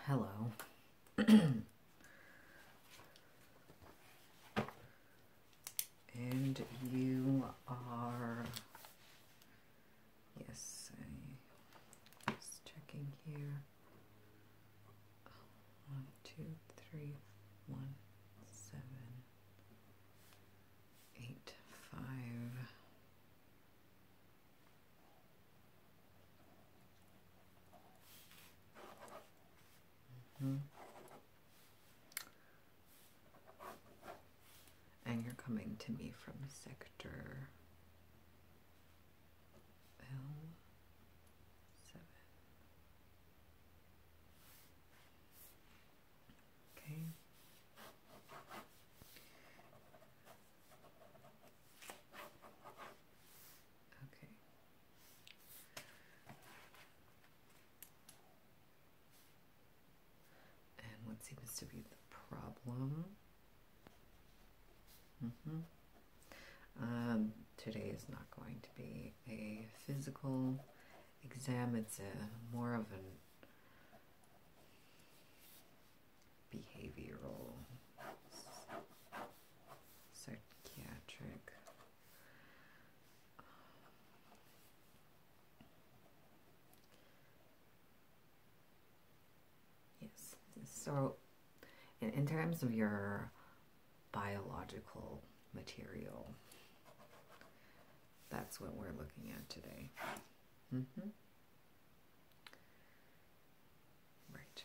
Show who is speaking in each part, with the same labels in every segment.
Speaker 1: Hello. And you are, yes, I'm just checking here. 1, 2, 3, 1, 7, 8, 5. And you're coming to me from sector L7. Okay. Okay. And what seems to be the problem? Today is not going to be a physical exam. It's more of an behavioral, psychiatric. Yes. So, in terms of your biological material, that's what we're looking at today. Right.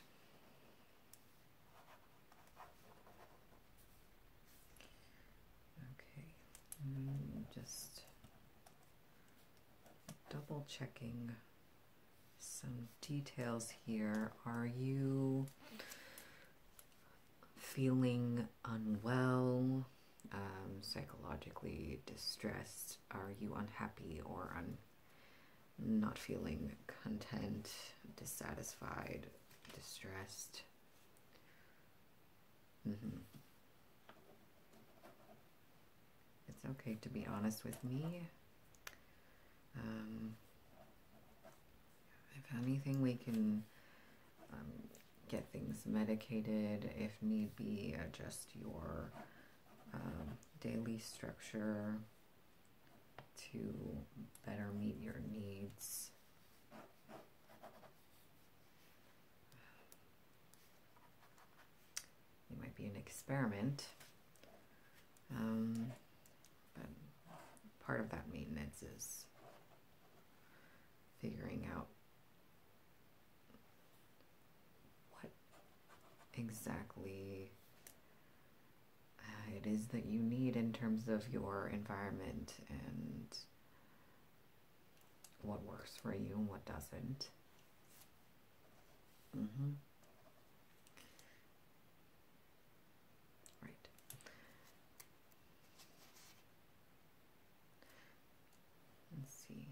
Speaker 1: Okay. Just double checking some details here. Are you feeling unwell? Psychologically distressed? Are you unhappy or not feeling content, dissatisfied, distressed? It's okay to be honest with me. If anything, we can get things medicated if need be, adjust your daily structure to better meet your needs. It might be an experiment, but part of that maintenance is figuring out what exactly it is that you need in terms of your environment and what works for you and what doesn't. Right. Let's see.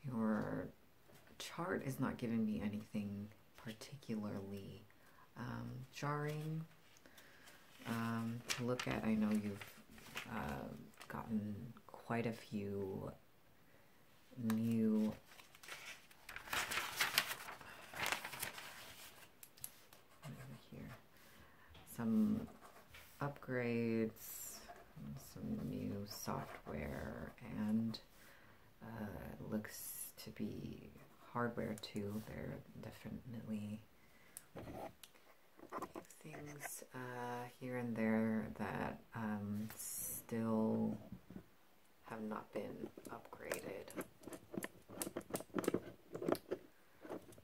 Speaker 1: Your chart is not giving me anything particularly jarring to look at. I know you've gotten quite a few new some upgrades, some new software, and looks to be hardware too. There are definitely things here and there that still have not been upgraded.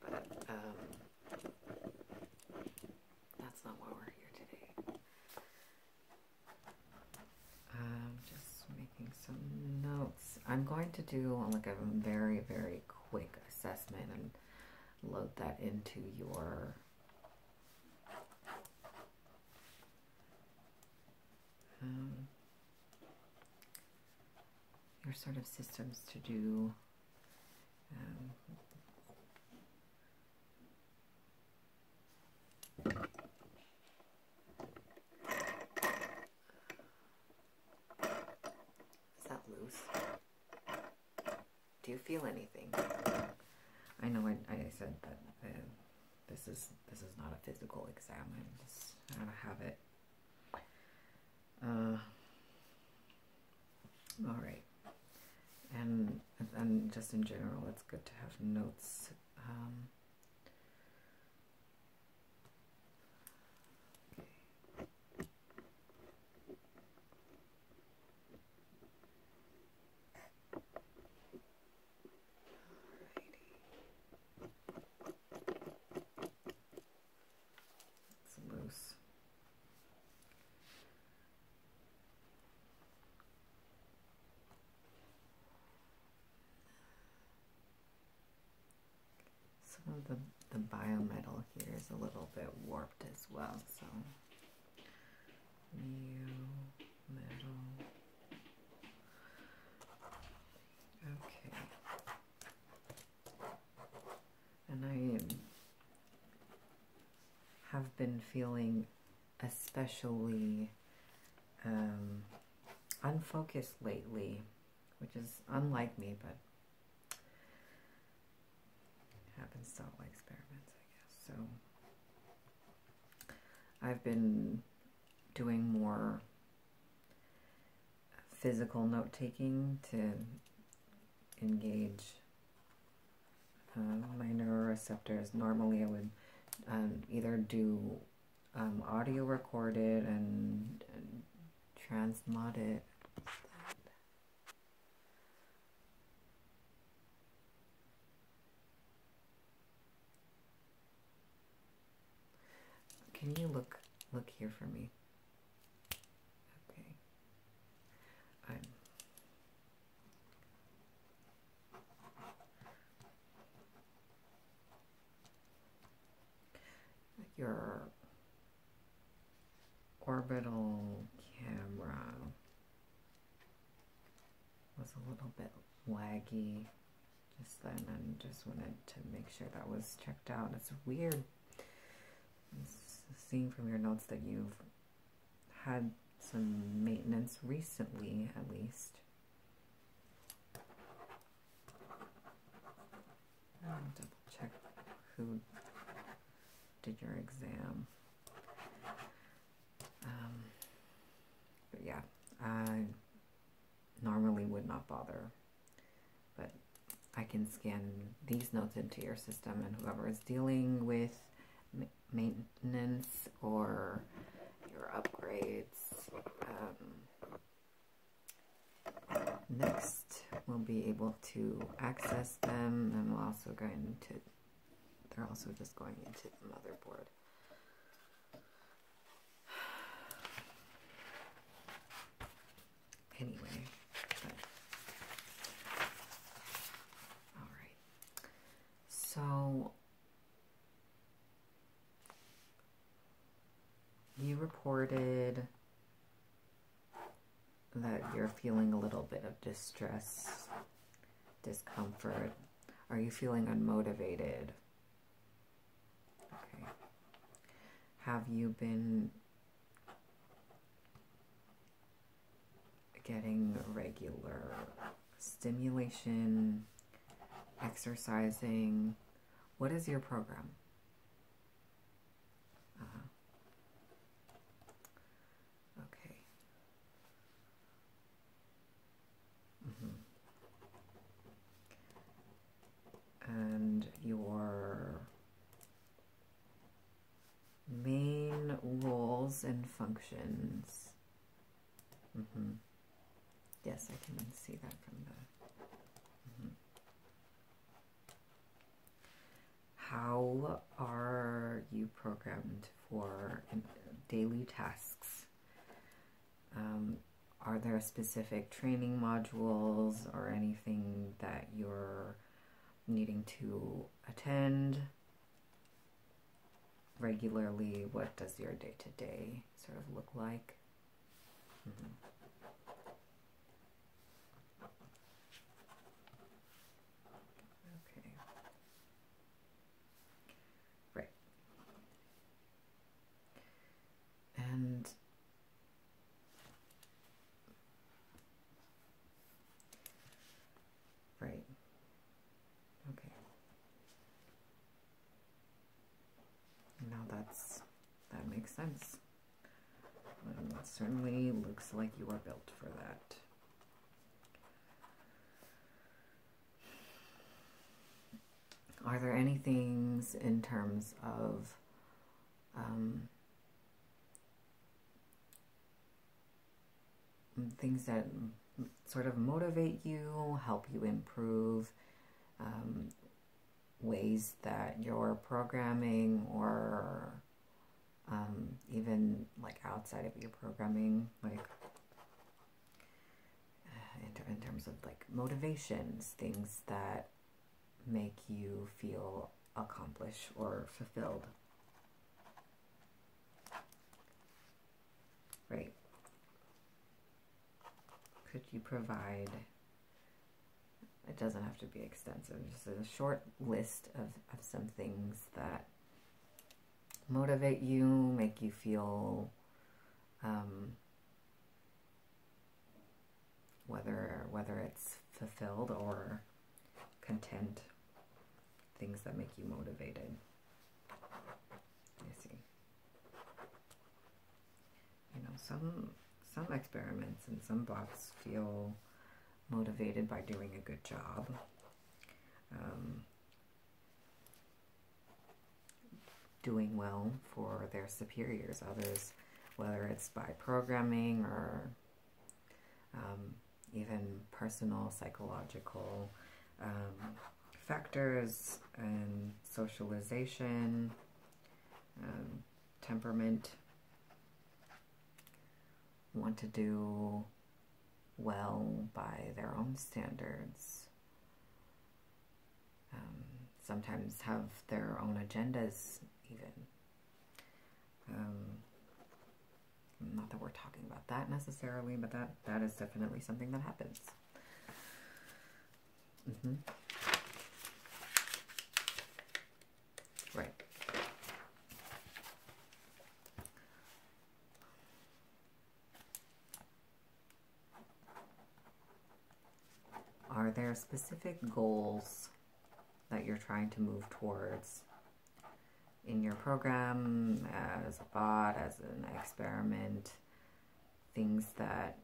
Speaker 1: But that's not why we're here today. Just making some notes. I'm going to do like a very, very quick assessment and load that into your sort of systems to do is that loose? Do you feel anything? I know I said that this is not a physical exam. I just gotta have it. All right, and just in general, it's good to have notes. Loose. Some of the biometal here is a little bit warped as well, so metal. Okay. And I have been feeling especially unfocused lately, which is unlike me, but happens to all experiments, I guess. So I've been doing more physical note-taking to engage my neuroreceptors. Normally I would either do audio record it and transmod it. Can you look here for me? Okay. Your orbital camera was a little bit laggy just then, and just wanted to make sure that was checked out. It's weird seeing from your notes that you've had some maintenance recently, at least. I'll double check who did your exam. But yeah, I normally would not bother, but I can scan these notes into your system, and whoever is dealing with maintenance or your upgrades, next we'll be able to access them, and we'll also go into, they're also just going into the motherboard. Anyway, all right. So you reported that you're feeling a little bit of distress, discomfort. Are you feeling unmotivated? Okay. Have you been getting regular stimulation, exercising? What is your program? Okay. And your main roles and functions. Yes, I can see that from the... How are you programmed for daily tasks? Are there specific training modules or anything that you're needing to attend regularly? What does your day-to-day sort of look like? Okay. Right. And right. Okay. Yes, that makes sense. It certainly looks like you are built for that. Are there any things in terms of things that sort of motivate you, help you improve, ways that you're programming, or even like outside of your programming, like in terms of like motivations, things that make you feel accomplished or fulfilled? Right. Could you provide, it doesn't have to be extensive, just a short list of some things that motivate you, make you feel whether it's fulfilled or content, things that make you motivated. I see. You know, some experiments and some bots feel motivated by doing a good job. Doing well for their superiors. Others, whether it's by programming or even personal psychological factors and socialization, temperament, want to do well by their own standards, sometimes have their own agendas even. Not that we're talking about that necessarily, but that is definitely something that happens. Right. Are there specific goals that you're trying to move towards in your program, as a bot, as an experiment, things that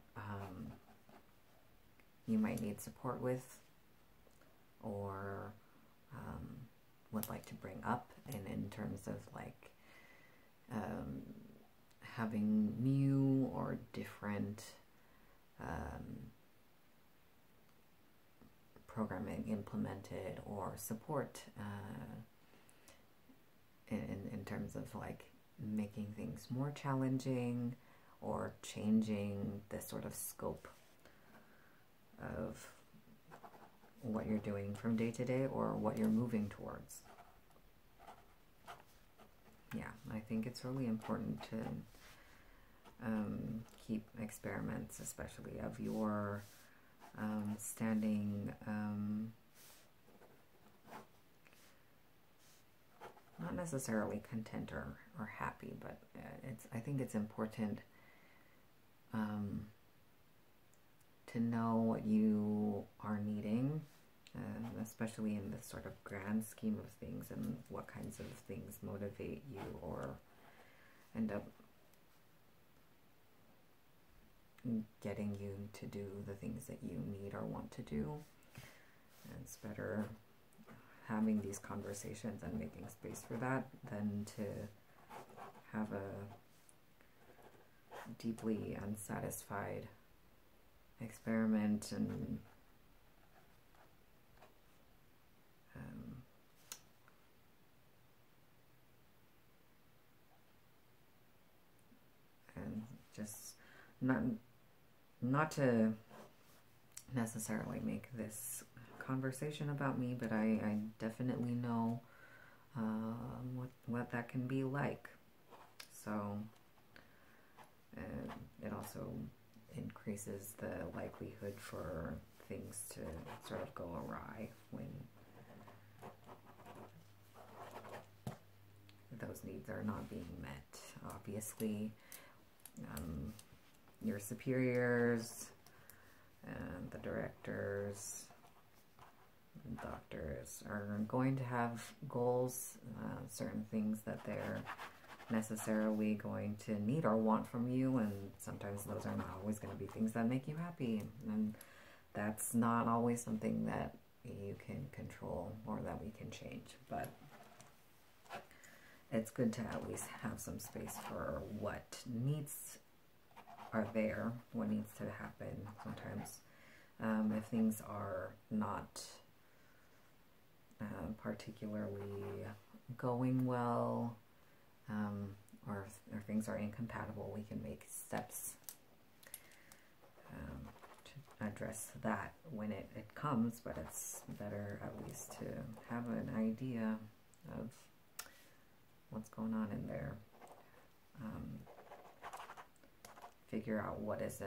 Speaker 1: you might need support with, or would like to bring up in terms of like having new or different programming implemented, or support in terms of like making things more challenging or changing the sort of scope of what you're doing from day to day or what you're moving towards. Yeah, I think it's really important to keep experiments, especially of your standing, not necessarily content or happy, but I think it's important to know what you are needing, especially in this sort of grand scheme of things, and what kinds of things motivate you or end up getting you to do the things that you need or want to do. And it's better having these conversations and making space for that than to have a deeply unsatisfied experiment and just not to necessarily make this conversation about me, but I definitely know what that can be like. So it also increases the likelihood for things to sort of go awry when those needs are not being met. Obviously, your superiors and the directors and doctors are going to have goals, certain things that they're necessarily going to need or want from you, and sometimes those are not always going to be things that make you happy, and that's not always something that you can control or that we can change. But it's good to at least have some space for what needs are there, what needs to happen. Sometimes if things are not particularly going well, or things are incompatible, we can make steps to address that when it comes, but it's better at least to have an idea of what's going on in there. Figure out what is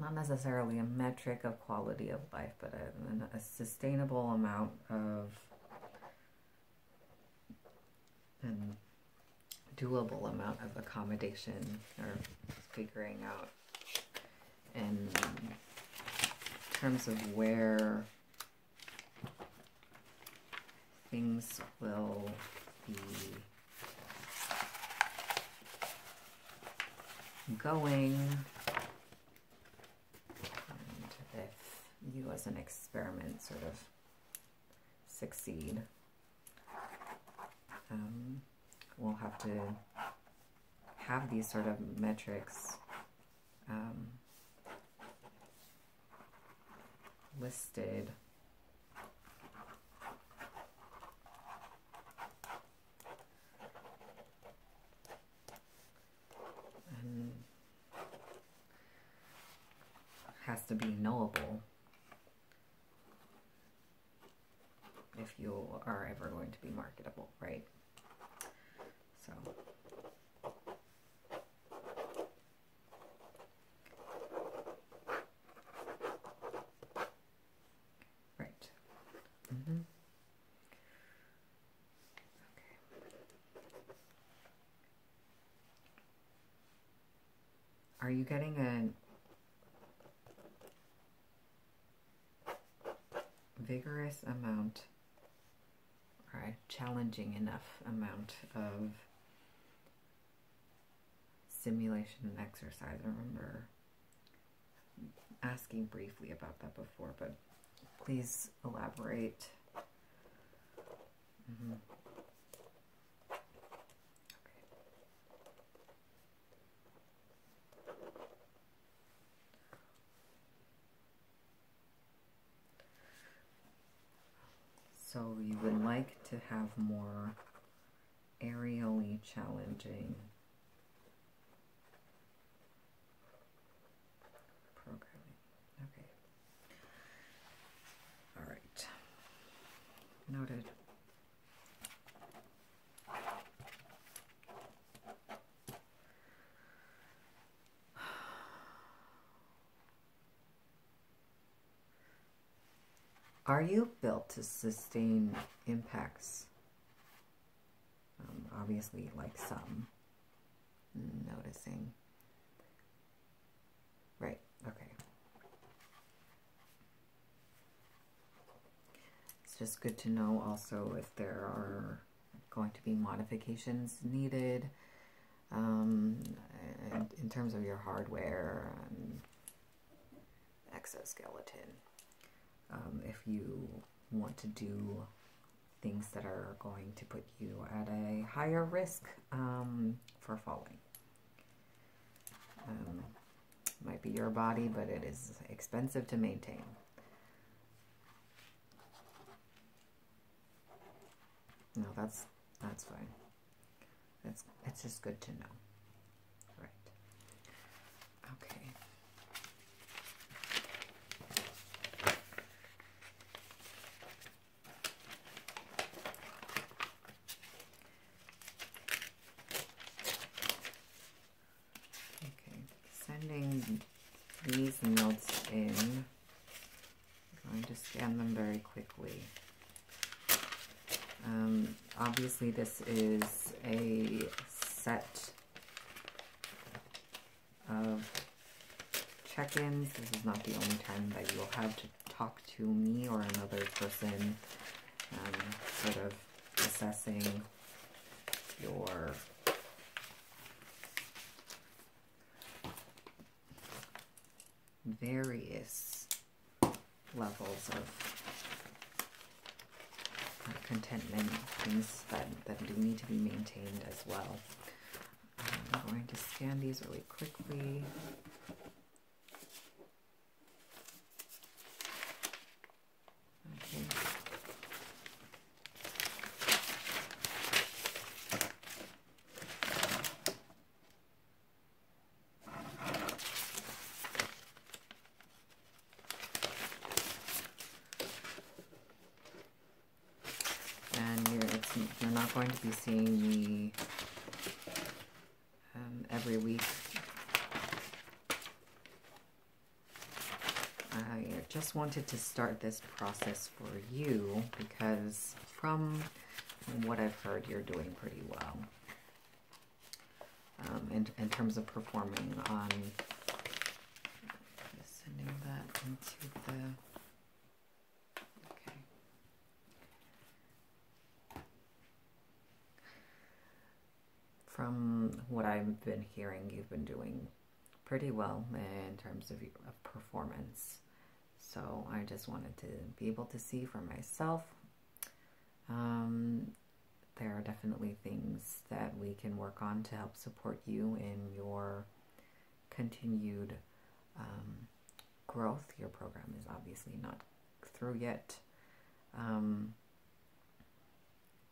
Speaker 1: not necessarily a metric of quality of life, but a sustainable amount of and doable amount of accommodation, or figuring out in terms of where things will be going, and if you as an experiment sort of succeed. We'll have to have these sort of metrics listed and has to be knowable if you are ever going to be marketable, right? So right. Okay. Are you getting a vigorous amount, or a challenging enough amount of stimulation and exercise? I remember asking briefly about that before, but please elaborate. Okay. So you would like to have more aerially challenging programming. Okay. All right. Noted. Are you built to sustain impacts? Obviously, like some. Noticing. Right, okay. It's just good to know also if there are going to be modifications needed in terms of your hardware and exoskeleton. If you want to do things that are going to put you at a higher risk for falling. Might be your body, but it is expensive to maintain. No, that's fine. It's just good to know. Right. Okay. Sending these notes in. I'm going to scan them very quickly. Obviously, this is a set of check-ins. This is not the only time that you'll have to talk to me or another person, sort of assessing your various levels of contentment, things that do need to be maintained as well. I'm going to scan these really quickly. Okay. You're not going to be seeing me every week. I just wanted to start this process for you because from what I've heard, you're doing pretty well in terms of performing on. Just sending that into the. From what I've been hearing, you've been doing pretty well in terms of performance. So I just wanted to be able to see for myself. There are definitely things that we can work on to help support you in your continued growth. Your program is obviously not through yet.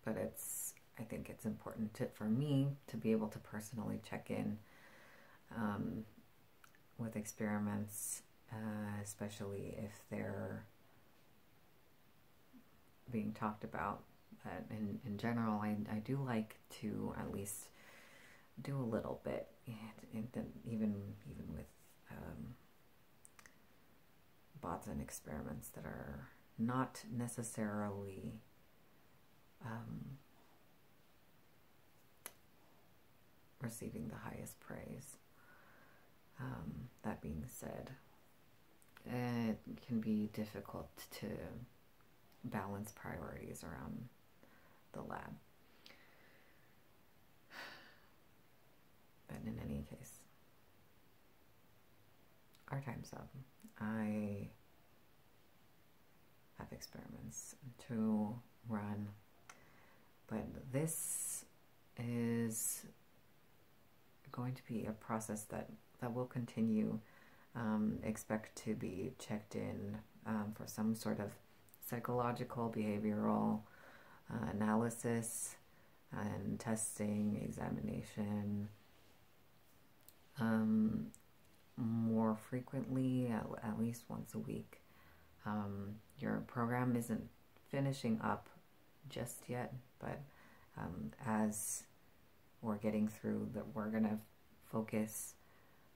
Speaker 1: But I think it's important for me to be able to personally check in with experiments, especially if they're being talked about. But in general, I do like to at least do a little bit, even with bots and experiments that are not necessarily receiving the highest praise. That being said, it can be difficult to balance priorities around the lab. But in any case, our time's up. I have experiments to run, but this is going to be a process that will continue. Expect to be checked in for some sort of psychological, behavioral analysis and testing, examination more frequently, at least once a week. Your program isn't finishing up just yet, but as we're getting through that, we're going to focus.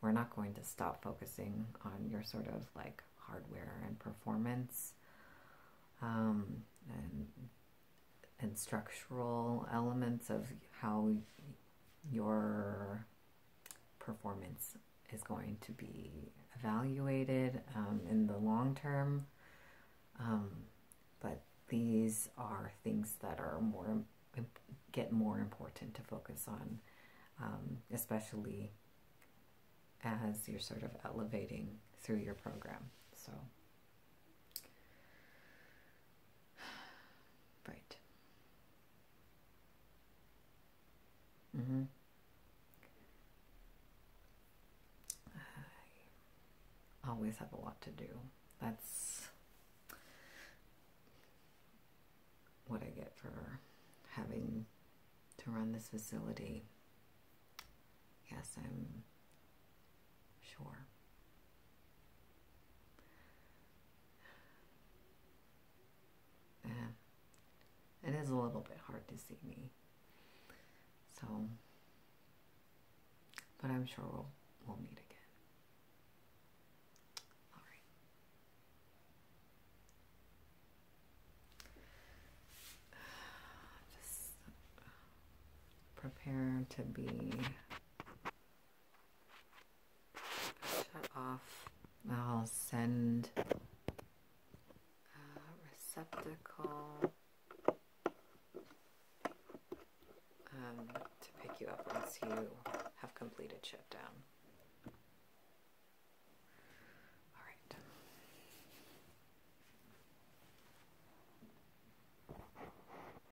Speaker 1: We're not going to stop focusing on your sort of like hardware and performance and structural elements of how your performance is going to be evaluated in the long term. But these are things that are get more important to focus on, especially as you're sort of elevating through your program. So, right. I always have a lot to do. That's what I get for having to run this facility. Yes, I'm sure. Yeah, it is a little bit hard to see me. So, but I'm sure we'll meet again. All right. Just prepare to be shut off. I'll send a receptacle you have completed shutdown.